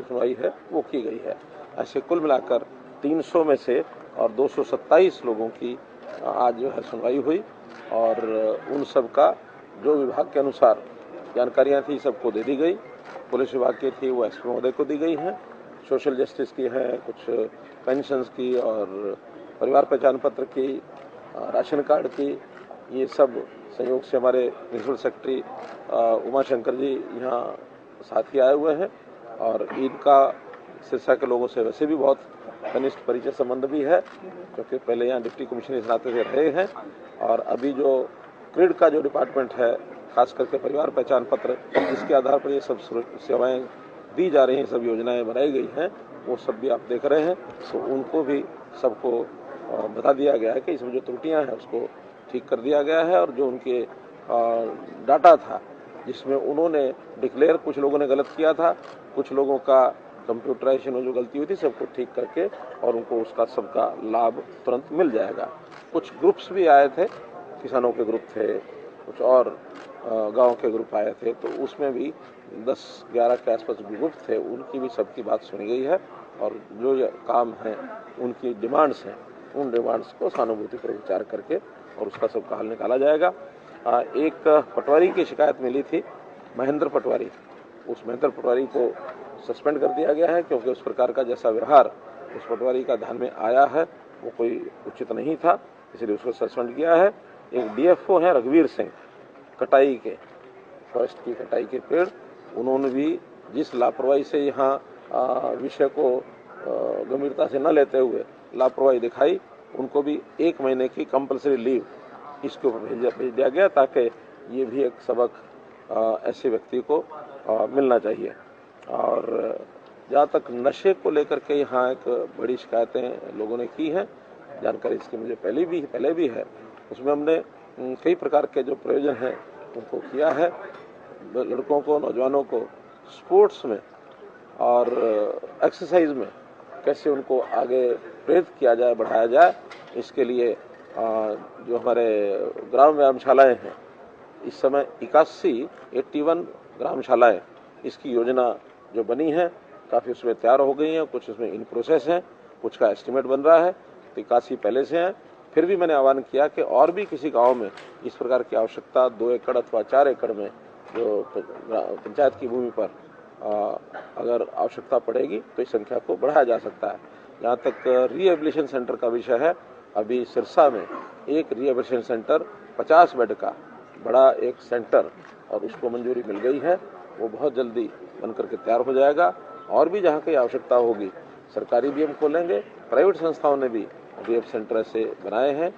सुनवाई है वो की गई है। ऐसे कुल मिलाकर 300 में से और 227 लोगों की आज जो है सुनवाई हुई और उन सब का जो विभाग के अनुसार जानकारियां थी सबको दे दी गई। पुलिस विभाग की थी वो एसपी महोदय को दी गई हैं, सोशल जस्टिस की है, कुछ पेंशन्स की और परिवार पहचान पत्र की, राशन कार्ड की, ये सब संयोग से हमारे प्रिंसिपल सेक्रेटरी उमा शंकर जी यहाँ साथी आए हुए हैं और इनका सिरसा के लोगों से वैसे भी बहुत घनिष्ठ परिचय संबंध भी है क्योंकि पहले यहाँ डिप्टी कमिश्नर इस नाते से रहे हैं और अभी जो क्रिड का जो डिपार्टमेंट है खास करके परिवार पहचान पत्र जिसके आधार पर ये सब सेवाएं दी जा रही हैं, सब योजनाएं बनाई गई हैं, वो सब भी आप देख रहे हैं। तो उनको भी सबको बता दिया गया है कि इसमें जो त्रुटियां हैं उसको ठीक कर दिया गया है और जो उनके डाटा था जिसमें उन्होंने डिक्लेयर कुछ लोगों ने गलत किया था, कुछ लोगों का कंप्यूटराइजेशन में जो गलती हुई थी सबको ठीक करके और उनको उसका सबका लाभ तुरंत मिल जाएगा। कुछ ग्रुप्स भी आए थे, किसानों के ग्रुप थे, कुछ और गांव के ग्रुप आए थे, तो उसमें भी 10-11 के आसपास ग्रुप थे, उनकी भी सबकी बात सुनी गई है और जो काम है उनकी डिमांड्स हैं उन डिमांड्स को सहानुभूति पर विचार करके और उसका सबका हल निकाला जाएगा। एक पटवारी की शिकायत मिली थी, महेंद्र पटवारी, उस महेंद्र पटवारी को सस्पेंड कर दिया गया है क्योंकि उस प्रकार का जैसा व्यवहार उस पटवारी का ध्यान में आया है वो कोई उचित नहीं था, इसलिए उसको सस्पेंड किया है। एक डीएफओ है रघुवीर सिंह, कटाई के फॉरेस्ट की कटाई के पेड़, उन्होंने भी जिस लापरवाही से यहाँ विषय को गंभीरता से न लेते हुए लापरवाही दिखाई, उनको भी 1 महीने की कंपलसरी लीव इसके ऊपर भेज दिया गया ताकि ये भी एक सबक ऐसे व्यक्ति को मिलना चाहिए। और जहाँ तक नशे को लेकर के यहाँ एक बड़ी शिकायतें लोगों ने की हैं, जानकारी इसकी मुझे पहले भी है, उसमें हमने कई प्रकार के जो प्रयोजन हैं उनको किया है। लड़कों को, नौजवानों को स्पोर्ट्स में और एक्सरसाइज में कैसे उनको आगे प्रेरित किया जाए, बढ़ाया जाए, इसके लिए जो हमारे ग्राम व्यायामशालाएं हैं, इस समय 81 ग्रामशालाएं, इसकी योजना जो बनी है काफ़ी उसमें तैयार हो गई हैं, कुछ उसमें इन प्रोसेस हैं, कुछ का एस्टिमेट बन रहा है, तो 81 पहले से हैं। फिर भी मैंने आह्वान किया कि और भी किसी गांव में इस प्रकार की आवश्यकता 2 एकड़ अथवा 4 एकड़ में जो पंचायत की भूमि पर अगर आवश्यकता पड़ेगी तो इस संख्या को बढ़ाया जा सकता है। जहाँ तक रिहेबिलिटेशन सेंटर का विषय है, अभी सिरसा में एक रिहेबिलिटेशन सेंटर 50 बेड का बड़ा एक सेंटर और उसको मंजूरी मिल गई है, वो बहुत जल्दी बनकर के तैयार हो जाएगा। और भी जहाँ कहीं आवश्यकता होगी सरकारी भी हम खोलेंगे, प्राइवेट संस्थाओं ने भी रिहेब सेंटर ऐसे बनाए हैं,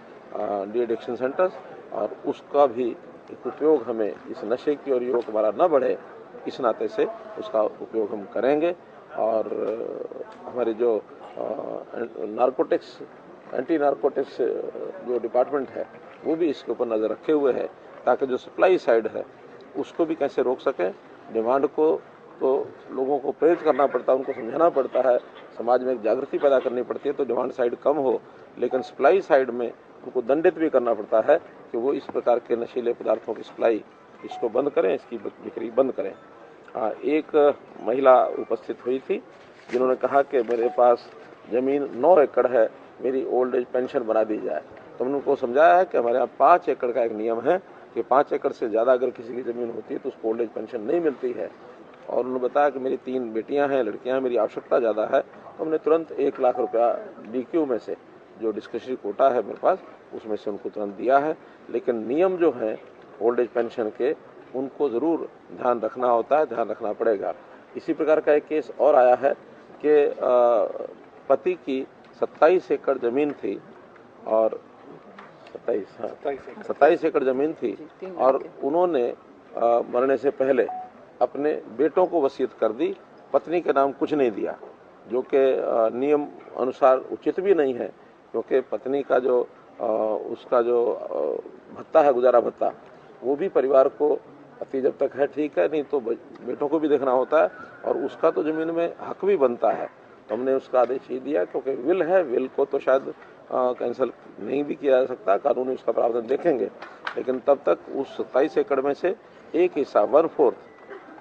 डी एडिक्शन सेंटर्स, और उसका भी एक उपयोग हमें इस नशे की ओर युवक हमारा न बढ़े इस नाते से उसका उपयोग हम करेंगे। और हमारे जो नारकोटिक्स, एंटी नारकोटिक्स जो डिपार्टमेंट है वो भी इसके ऊपर नज़र रखे हुए है ताकि जो सप्लाई साइड है उसको भी कैसे रोक सकें। डिमांड को तो लोगों को प्रेरित करना पड़ता है, उनको समझाना पड़ता है, समाज में एक जागृति पैदा करनी पड़ती है तो डिमांड साइड कम हो, लेकिन सप्लाई साइड में उनको दंडित भी करना पड़ता है कि वो इस प्रकार के नशीले पदार्थों की सप्लाई इसको बंद करें, इसकी बिक्री बंद करें। एक महिला उपस्थित हुई थी जिन्होंने कहा कि मेरे पास ज़मीन 9 एकड़ है, मेरी ओल्ड एज पेंशन बना दी जाए। तो हमने उनको समझाया है कि हमारे यहाँ 5 एकड़ का एक नियम है कि 5 एकड़ से ज़्यादा अगर किसी की ज़मीन होती है तो उसको ओल्ड एज पेंशन नहीं मिलती है। और उन्होंने बताया कि मेरी 3 बेटियां हैं, लड़कियां, मेरी आवश्यकता ज़्यादा है, तो हमने तुरंत 1 लाख रुपया डीक्यू में से जो डिस्क्रिशनरी कोटा है मेरे पास उसमें से उनको तुरंत दिया है। लेकिन नियम जो हैं ओल्ड एज पेंशन के उनको ज़रूर ध्यान रखना होता है, ध्यान रखना पड़ेगा। इसी प्रकार का एक केस और आया है कि पति की 27 एकड़ ज़मीन थी और 27 एकड़ ज़मीन थी और उन्होंने मरने से पहले अपने बेटों को वसीयत कर दी, पत्नी के नाम कुछ नहीं दिया, जो कि नियम अनुसार उचित भी नहीं है क्योंकि पत्नी का जो उसका जो भत्ता है, गुजारा भत्ता, वो भी परिवार को अति जब तक है ठीक है, नहीं तो बेटों को भी देखना होता है और उसका तो ज़मीन में हक भी बनता है। तो हमने उसका आदेश ही दिया क्योंकि विल है, विल को तो शायद कैंसिल नहीं भी किया जा सकता, कानूनी उसका प्रावधान देखेंगे, लेकिन तब तक उस 27 एकड़ में से एक हिस्सा 1/4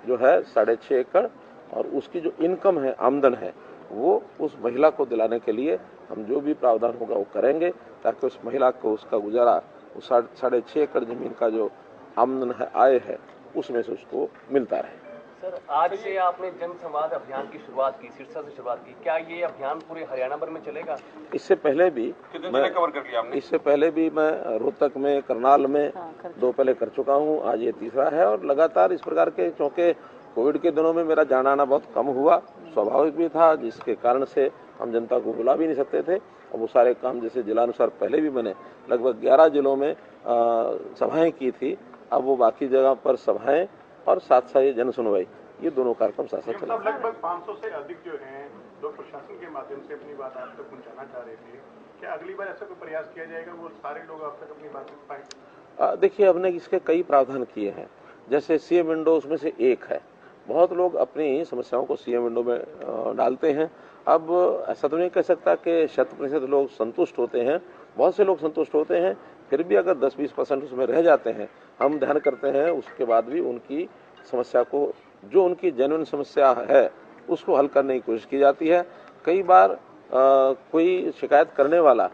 जो है 6.5 एकड़ और उसकी जो इनकम है, आमदन है, वो उस महिला को दिलाने के लिए हम जो भी प्रावधान होगा वो करेंगे, ताकि उस महिला को उसका गुजारा उस 6.5 एकड़ जमीन का जो आमदन है, आय है, उसमें से उसको मिलता रहे। सर, आज से आपने जन संवाद अभियान की शुरुआत की, सिरसा से शुरुआत की, क्या ये अभियान पूरे हरियाणा भर में चलेगा? इससे पहले भी कवर कर लिया आपने? इससे पहले भी मैं रोहतक में, करनाल में 2 पहले कर चुका हूँ, आज ये तीसरा है। और लगातार इस प्रकार के, क्योंकि कोविड के दिनों में मेरा जाना आना बहुत कम हुआ, स्वाभाविक भी था, जिसके कारण से हम जनता को बुला भी नहीं सकते थे। और वो सारे काम जैसे जिलानुसार पहले भी मैंने लगभग 11 जिलों में सभाएं की थी, अब वो बाकी जगह पर सभाएं और साथ साथ ये जन सुनवाई, ये दोनों कार्यक्रम साथ साथ चले। लगभग 500 से अधिक जो हैं लोग प्रशासन के माध्यम से अपनी बात आप तक पहुंचाना चाह रहे थे, क्या अगली बार ऐसा कोई प्रयास किया जाएगा वो सारे लोग आप तक अपनी बात रख पाए? देखिए, हमने इसके कई प्रावधान किए हैं, जैसे सीएम विंडो उसमें से एक है। बहुत लोग अपनी समस्याओं को सीएम विंडो में डालते हैं। अब ऐसा तो नहीं कह सकता कि 100% लोग संतुष्ट होते हैं, बहुत से लोग संतुष्ट होते हैं, फिर भी अगर 10-20% उसमें रह जाते हैं, हम ध्यान करते हैं, उसके बाद भी उनकी समस्या को, जो उनकी जेन्युइन समस्या है, उसको हल करने की कोशिश की जाती है। कई बार कोई शिकायत करने वाला,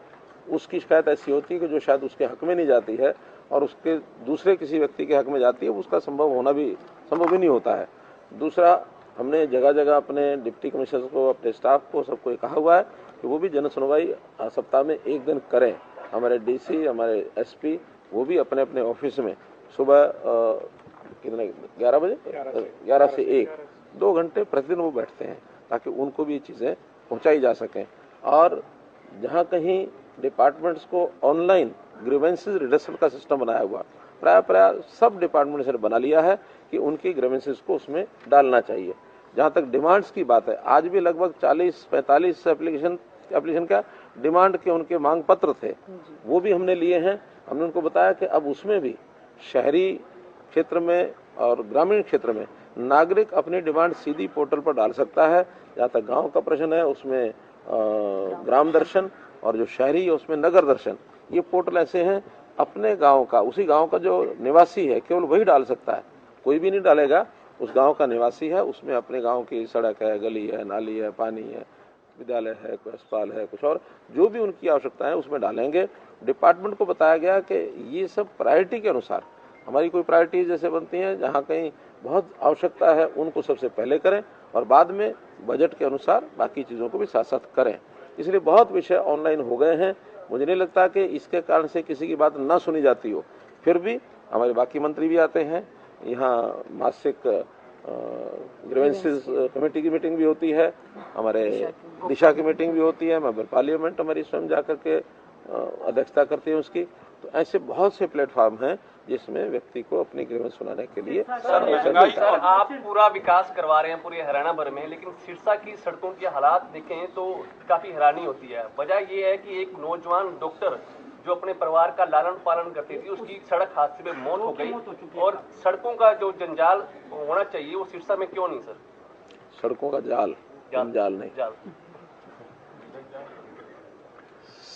उसकी शिकायत ऐसी होती है कि जो शायद उसके हक में नहीं जाती है और उसके दूसरे किसी व्यक्ति के हक में जाती है, उसका संभव ही नहीं होता है। दूसरा, हमने जगह जगह अपने डिप्टी कमिश्नर को, अपने स्टाफ को, सबको कहा हुआ है कि वो भी जन सुनवाई सप्ताह में 1 दिन करें। हमारे डीसी, हमारे एसपी, वो भी अपने अपने ऑफिस में सुबह कितने 11 बजे 11 से 1 2 घंटे प्रतिदिन वो बैठते हैं, ताकि उनको भी ये चीज़ें पहुंचाई जा सकें। और जहां कहीं डिपार्टमेंट्स को ऑनलाइन ग्रीवेंसेस रिडक्शन का सिस्टम बनाया हुआ, प्राय सब डिपार्टमेंट्स ने बना लिया है कि उनकी ग्रीवेंसेस को उसमें डालना चाहिए। जहां तक डिमांड्स की बात है, आज भी लगभग 40-45 एप्लीकेशन का डिमांड के उनके मांग पत्र थे, वो भी हमने लिए हैं। हमने उनको बताया कि अब उसमें भी शहरी क्षेत्र में और ग्रामीण क्षेत्र में नागरिक अपनी डिमांड सीधी पोर्टल पर डाल सकता है। जहाँ तक गांव का प्रश्न है, उसमें ग्राम दर्शन, और जो शहरी है उसमें नगर दर्शन। ये पोर्टल ऐसे हैं, अपने गांव का, उसी गांव का जो निवासी है केवल वही डाल सकता है, कोई भी नहीं डालेगा। उस गांव का निवासी है, उसमें अपने गांव की सड़क है, गली है, नाली है, पानी है, विद्यालय है, कोई अस्पताल है, कुछ और जो भी उनकी आवश्यकता है उसमें डालेंगे। डिपार्टमेंट को बताया गया कि ये सब प्रायोरिटी के अनुसार, हमारी कोई प्रायोरिटी जैसे बनती हैं, जहाँ कहीं बहुत आवश्यकता है उनको सबसे पहले करें, और बाद में बजट के अनुसार बाकी चीज़ों को भी साथ साथ करें। इसलिए बहुत विषय ऑनलाइन हो गए हैं। मुझे नहीं लगता कि इसके कारण से किसी की बात ना सुनी जाती हो। फिर भी हमारे बाकी मंत्री भी आते हैं, यहाँ मासिक ग्रीवेंसेस कमेटी की मीटिंग भी होती है, हमारे दिशा की मीटिंग भी होती है, मेंबर पार्लियामेंट हमारी स्वयं जाकर के अध्यक्षता करते हैं उसकी। तो ऐसे बहुत से प्लेटफॉर्म हैं जिसमें व्यक्ति को अपनी ग्रीवेंस सुनाने के लिए। सर, आप पूरा विकास करवा रहे हैं पूरे हरियाणा भर में, लेकिन सिरसा की सड़कों के हालात देखें तो काफी हैरानी होती है। वजह ये है कि एक नौजवान डॉक्टर जो अपने परिवार का लालन पालन करती थी, उसकी सड़क हादसे में मौत हो गई, और सड़कों का जो जंजाल होना चाहिए वो सिरसा में क्यों नहीं सर? सड़कों का जाल नहीं।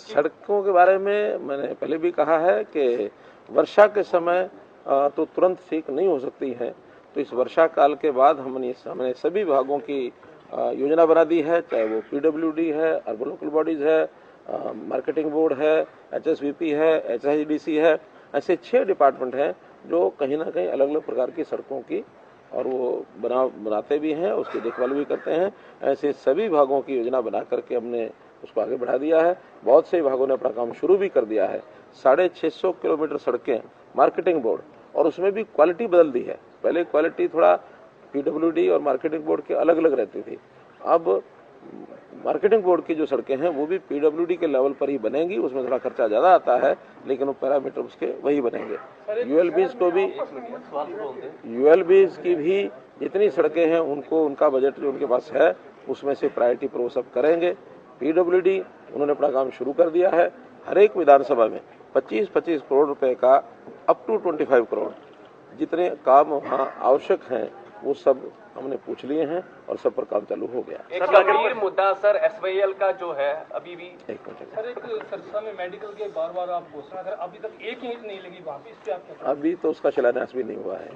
सड़कों के बारे में मैंने पहले भी कहा है कि वर्षा के समय तो तुरंत ठीक नहीं हो सकती है, तो इस वर्षा काल के बाद हमने सभी विभागों की योजना बना दी है, चाहे वो पीडब्ल्यूडी है, अर्बन लोकल बॉडीज है, मार्केटिंग बोर्ड है, एचएसवीपी है, एचआईडीसी है। ऐसे 6 डिपार्टमेंट हैं जो कहीं ना कहीं अलग अलग प्रकार की सड़कों की, और वो बनाते भी हैं, उसकी देखभाल भी करते हैं। ऐसे सभी विभागों की योजना बना करके हमने उसको आगे बढ़ा दिया है। बहुत से विभागों ने अपना काम शुरू भी कर दिया है। 650 किलोमीटर सड़कें मार्केटिंग बोर्ड, और उसमें भी क्वालिटी बदल दी है। पहले क्वालिटी थोड़ा पीडब्ल्यूडी और मार्केटिंग बोर्ड के अलग अलग रहती थी, अब मार्केटिंग बोर्ड की जो सड़कें हैं वो भी पीडब्ल्यूडी के लेवल पर ही बनेंगी। उसमें थोड़ा खर्चा ज्यादा आता है, लेकिन वो पैरामीटर उसके वही बनेंगे। यूएलबीज की भी जितनी सड़कें हैं उनको, उनका बजट जो उनके पास है उसमें से प्रायोरिटी पर वो सब करेंगे। पीडब्ल्यूडी उन्होंने अपना काम शुरू कर दिया है। हर एक विधानसभा में 25-25 करोड़ रुपए का अप टू 25 करोड़ जितने काम वहाँ आवश्यक हैं वो सब हमने पूछ लिए हैं और सब पर काम चालू हो गया। एक गंभीर मुद्दा सर एसवाईएल का जो है अभी भी सर एक सिरसा में मेडिकल के बार आप घोषणा कर अभी तक एक ईंट नहीं लगी वहाँ पे, इस पे आप क्या? अभी तो उसका शिलान्यास भी नहीं हुआ है,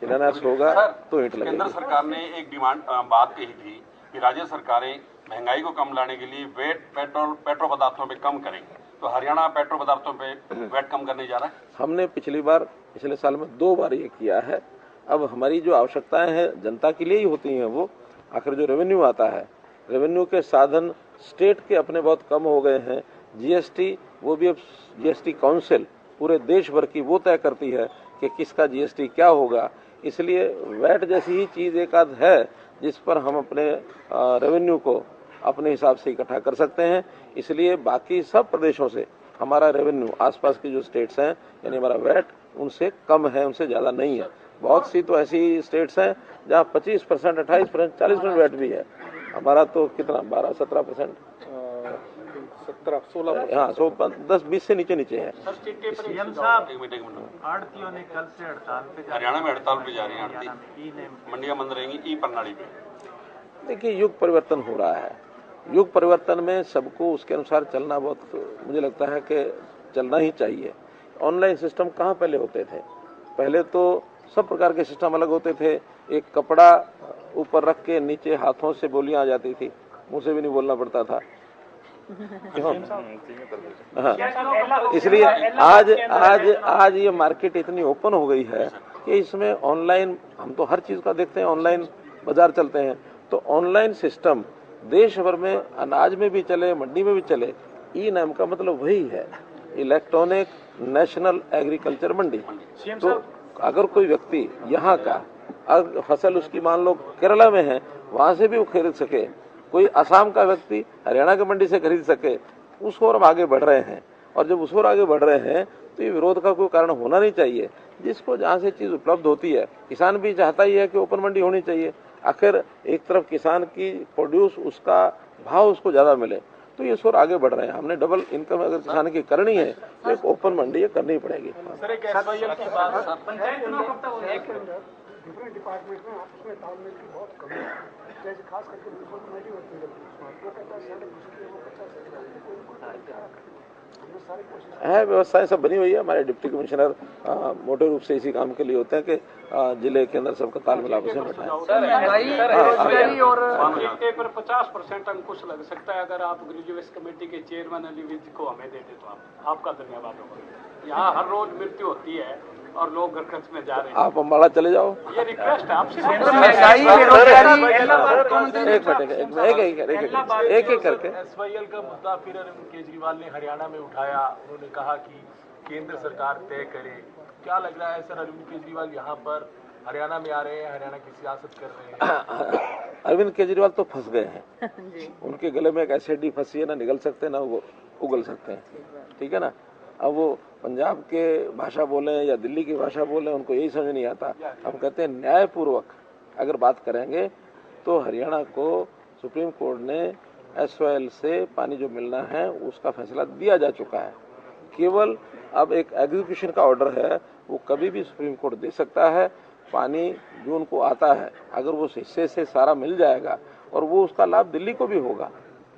शिलान्यास होगा तो ईंट लगेगी। केंद्र सरकार ने एक डिमांड बात कही थी कि राज्य सरकारें महंगाई को कम लाने के लिए वेट पेट्रोल पदार्थों पे कम करेंगे, तो हरियाणा पेट्रोल पदार्थों पे वेट कम करने जा रहा है। हमने पिछले साल में 2 बार ये किया है। अब हमारी जो आवश्यकताएं हैं जनता के लिए ही होती हैं, वो आखिर जो रेवेन्यू आता है, रेवेन्यू के साधन स्टेट के अपने बहुत कम हो गए हैं। जीएसटी, वो भी अब जीएसटी काउंसिल पूरे देश भर की वो तय करती है कि किसका जीएसटी क्या होगा। इसलिए वैट जैसी ही चीज एक आध है जिस पर हम अपने रेवेन्यू को अपने हिसाब से इकट्ठा कर सकते हैं। इसलिए बाकी सब प्रदेशों से हमारा रेवेन्यू, आसपास की जो स्टेट्स हैं, यानी हमारा वैट उनसे कम है, उनसे ज्यादा नहीं है। बहुत सी तो ऐसी स्टेट्स हैं जहाँ 25%, 28%, 40% वैट भी है। हमारा तो कितना 12-17%, 17-16, हाँ 10-20 से नीचे है। सीएम साहब, आड़तियों ने कल से हड़ताल पे हरियाणा में हड़ताल पे जा रही हैं आड़ती, मंडियां बंद रहेंगी ई प्रणाली पे। देखिए युग परिवर्तन हो रहा है, युग परिवर्तन में सबको उसके अनुसार चलना बहुत, मुझे लगता है कि चलना ही चाहिए। ऑनलाइन सिस्टम कहाँ पहले होते थे? पहले तो सब प्रकार के सिस्टम अलग होते थे। एक कपड़ा ऊपर रख के नीचे हाथों से बोलियां आ जाती थी, मुंह से भी नहीं बोलना पड़ता था। हाँ, इसलिए आज ये मार्केट इतनी ओपन हो गई है कि इसमें ऑनलाइन, हम तो हर चीज का देखते हैं, ऑनलाइन बाजार चलते हैं, तो ऑनलाइन सिस्टम देश भर में अनाज में भी चले, मंडी में भी चले। ई नाम का मतलब वही है, इलेक्ट्रॉनिक नेशनल एग्रीकल्चर मंडी। तो अगर कोई व्यक्ति यहाँ का अगर फसल उसकी मान लो केरला में है, वहां से भी वो खरीद सके, कोई असम का व्यक्ति हरियाणा की मंडी से खरीद सके, उस ओर हम आगे बढ़ रहे हैं। और जब उस ओर आगे बढ़ रहे हैं तो ये विरोध का कोई कारण होना नहीं चाहिए। जिसको जहाँ से चीज उपलब्ध होती है, किसान भी चाहता ही है कि ओपन मंडी होनी चाहिए। आखिर एक तरफ किसान की प्रोड्यूस, उसका भाव उसको ज्यादा मिले, तो ये शोर आगे बढ़ रहे हैं। हमने डबल इनकम अगर किसान की करनी है तो एक ओपन मंडी ये करनी पड़ेगी। सर एक एसवाईएल की बात, पंचायत चुनाव कब तक हो जाएगा? डिफरेंट डिपार्टमेंट में आपस में तालमेल की बहुत कमी है, जैसे खास करके म्यूनसिपल होती है, वो कहता है सड़क उसकी वो 50 है। व्यवस्थाएं सब बनी हुई है। हमारे डिप्टी कमिश्नर मोटे रूप से इसी काम के लिए होते हैं कि जिले के अंदर सबका तालमेल आपस में बैठा है। और पर 50% अंकुश लग सकता है अगर आप ग्रेजुएशन कमेटी के चेयरमैन अली विज को हमें दे दे तो आपका धन्यवाद होगा। यहाँ हर रोज मृत्यु होती है और लोग घर खर्च में जा रहे हैं। आप अम्बाड़ा चले जाओ। ये रिक्वेस्ट है आपसे। एक करके एसवाईएल का मुद्दा फिर अरविंद केजरीवाल ने हरियाणा में उठाया। उन्होंने कहा कि केंद्र सरकार तय करे। क्या लग रहा है सर, अरविंद केजरीवाल यहाँ पर हरियाणा में आ रहे हैं, हरियाणा की सियासत कर रहे हैं? अरविंद केजरीवाल तो फंस गए हैं। उनके गले में एक एसिडी फंसी है, ना निगल सकते ना वो उगल सकते हैं, ठीक है ना। अब वो पंजाब के भाषा बोले या दिल्ली की भाषा बोले, उनको यही समझ नहीं आता। हम कहते हैं न्यायपूर्वक अगर बात करेंगे तो हरियाणा को सुप्रीम कोर्ट ने एसवाईएल से पानी जो मिलना है उसका फैसला दिया जा चुका है। केवल अब एक एग्जीक्यूशन का ऑर्डर है, वो कभी भी सुप्रीम कोर्ट दे सकता है। पानी जो उनको आता है अगर वो हिस्से से सारा मिल जाएगा और वो उसका लाभ दिल्ली को भी होगा।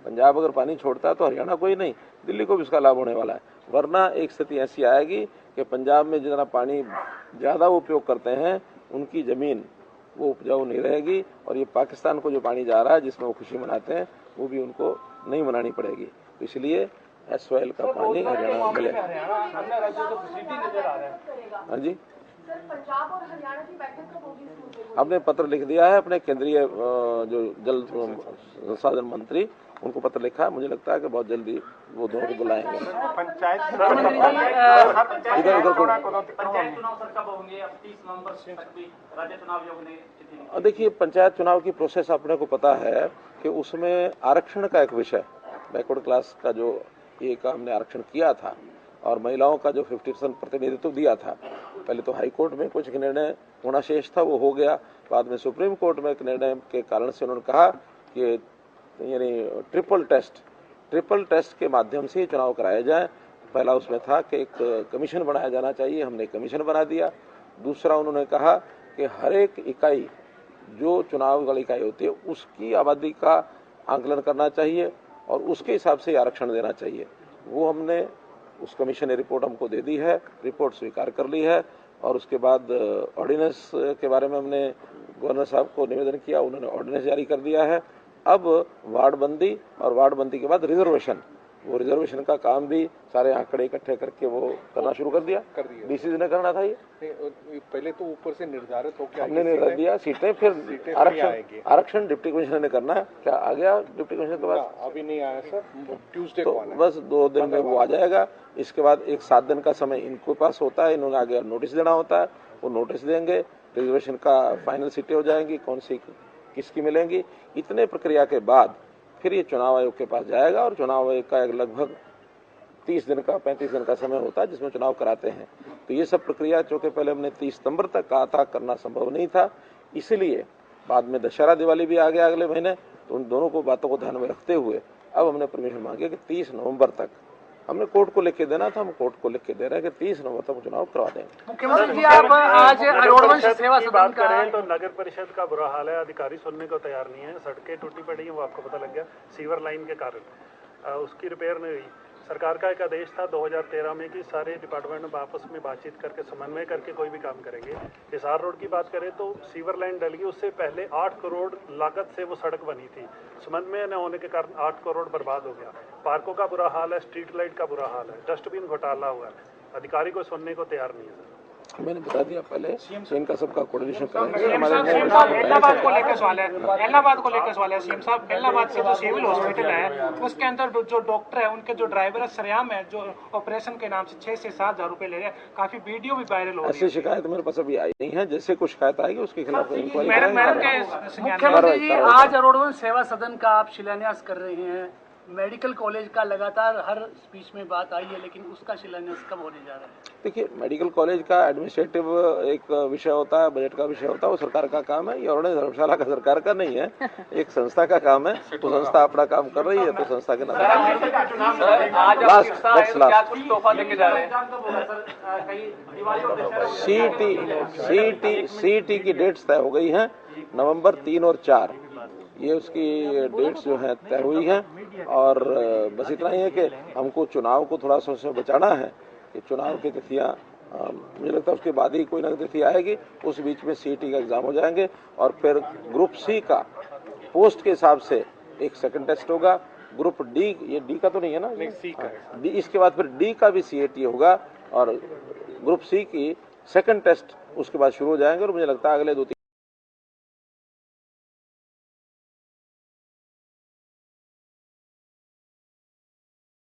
पंजाब अगर पानी छोड़ता है तो हरियाणा को ही नहीं, दिल्ली को भी उसका लाभ होने वाला है। वरना एक स्थिति ऐसी आएगी कि पंजाब में जितना पानी ज्यादा उपयोग करते हैं उनकी जमीन वो उपजाऊ नहीं रहेगी, और ये पाकिस्तान को जो पानी जा रहा है जिसमें वो खुशी मनाते हैं वो भी उनको नहीं मनानी पड़ेगी। तो इसलिए एसवाईएल का पानी हरियाणा में मिले। हाँ जी, पंजाब और हरियाणा की बैठक कब होगी? हमने पत्र लिख दिया है अपने केंद्रीय जो जल संसाधन मंत्री, उनको पत्र लिखा है। मुझे लगता है कि बहुत जल्दी वो दोनों को बुलाएंगे। पंचायत इधर चुनाव सर कब होंगे? अब 30 नवंबर तक भी राज्य चुनाव आयोग ने। देखिए, पंचायत चुनाव की प्रोसेस अपने को पता है कि उसमें आरक्षण का एक विषय, बैकवर्ड क्लास का जो एक हमने आरक्षण किया था और महिलाओं का जो 50% प्रतिनिधित्व दिया था, पहले तो हाई कोर्ट में कुछ निर्णय होना शेष था, वो हो गया। बाद में सुप्रीम कोर्ट में एक निर्णय के कारण से उन्होंने कहा कि यानी ट्रिपल टेस्ट के माध्यम से चुनाव कराया जाए। पहला उसमें था कि एक कमीशन बनाया जाना चाहिए, हमने कमीशन बना दिया। दूसरा उन्होंने कहा कि हर एक इकाई जो चुनाव वाली इकाई होती है उसकी आबादी का आंकलन करना चाहिए और उसके हिसाब से आरक्षण देना चाहिए। वो हमने उस कमीशन ने रिपोर्ट हमको दे दी है, रिपोर्ट स्वीकार कर ली है और उसके बाद ऑर्डिनेंस के बारे में हमने गवर्नर साहब को निवेदन किया, उन्होंने ऑर्डिनेंस जारी कर दिया है। अब वार्डबंदी और वार्डबंदी के बाद रिजर्वेशन, वो रिजर्वेशन का काम भी सारे आंकड़े इकट्ठे करके वो करना शुरू कर दिया। डीसी ने करना था ये, पहले तो ऊपर से निर्धारित हो, हमने निर्धारित दिया सीटें, फिर आरक्षण डिप्टी कमिश्नर ने करना है। क्या आ गया डिप्टी कमिश्नर के पास? अभी नहीं आया सर, ट्यूसडे तो को आना है। बस 2 दिन में वो आ जाएगा। इसके बाद एक 7 दिन का समय इनके पास होता है, इन्होंने आगे नोटिस देना होता है, वो नोटिस देंगे, रिजर्वेशन का फाइनल सीटें हो जाएंगी, कौन सी किसकी मिलेंगी। इतने प्रक्रिया के बाद फिर ये चुनाव आयोग के पास जाएगा और चुनाव आयोग का एक लगभग 30 दिन का 35 दिन का समय होता है जिसमें चुनाव कराते हैं। तो ये सब प्रक्रिया चूंकि पहले हमने 30 सितंबर तक कहा था, करना संभव नहीं था, इसलिए बाद में दशहरा दिवाली भी आ गया अगले महीने, तो उन दोनों को बातों को ध्यान में रखते हुए अब हमने परमिशन मांगी कि 30 नवंबर तक हमने कोर्ट को लिख के देना था, हम कोर्ट को लिख के दे रहे हैं कि 30 नवंबर तक चुनाव करवा देंगे। मुख्यमंत्री जी, आप आज अरोड़वंश सेवा की सदन बात का करें तो नगर परिषद का बुरा हाल है, अधिकारी सुनने को तैयार नहीं है, सड़कें टूटी पड़ी हैं, वो आपको पता लग गया सीवर लाइन के कारण, उसकी रिपेयर नहीं हुई। सरकार का एक आदेश था 2013 में कि सारे डिपार्टमेंट में आपस में बातचीत करके समन्वय करके कोई भी काम करेंगे। हिसार रोड की बात करें तो सीवर लाइन डल गई, उससे पहले 8 करोड़ लागत से वो सड़क बनी थी, समन्वय न होने के कारण 8 करोड़ बर्बाद हो गया। पार्कों का बुरा हाल है, स्ट्रीट लाइट का बुरा हाल है, डस्टबिन घोटाला हुआ है, अधिकारी को सुनने को तैयार नहीं है। मैंने बता दिया पहले, इनका सबका कोऑर्डिनेशन करेंगे। इलाहाबाद को लेकर सवाल है, इलाहाबाद को लेकर सवाल है सीएम साहब। इलाहाबाद के जो सिविल हॉस्पिटल है उसके अंदर जो डॉक्टर है, उनके जो ड्राइवर है, सरेआम है, जो ऑपरेशन के नाम से 6 से 7 हजार रुपए ले रहे हैं। काफी वीडियो भी वायरल हो रही है। ऐसी शिकायत मेरे पास अभी आई नहीं है, जैसे कुछ शिकायत आएगी उसके खिलाफ इंक्वायरी मुख्यमंत्री मुख्यमंत्री जी, आज अरोड़वंश सेवा सदन का आप शिलान्यास कर रहे हैं। मेडिकल कॉलेज का लगातार हर स्पीच में बात आई है, लेकिन उसका शिलान्यास कब होने जा रहा है? देखिए, मेडिकल कॉलेज का एडमिनिस्ट्रेटिव एक विषय होता है, बजट का विषय होता है, वो सरकार का काम है। ये ऑर्डिनेंस धर्मशाला का सरकार का नहीं है, एक संस्था का काम है। तो संस्था अपना काम कर रही है, तो संस्था के नाम सीटी की डेट्स तय हो गई हैं, नवंबर 3 और 4 ये उसकी डेट्स जो है तय हुई हैं। और बस इतना ही है कि हमको चुनाव को थोड़ा सा उससे बचाना है कि चुनाव की तिथियां, मुझे लगता है उसके बाद ही कोई ना कोई तिथि आएगी, उस बीच में सीटी का एग्जाम हो जाएंगे और फिर ग्रुप सी का पोस्ट के हिसाब से एक सेकंड टेस्ट होगा। ग्रुप डी, ये डी का तो नहीं है ना, सी का है। डी, इसके बाद फिर डी का भी सीएटी होगा और ग्रुप सी की सेकंड टेस्ट उसके बाद शुरू हो जाएंगे। और मुझे लगता है अगले 2-3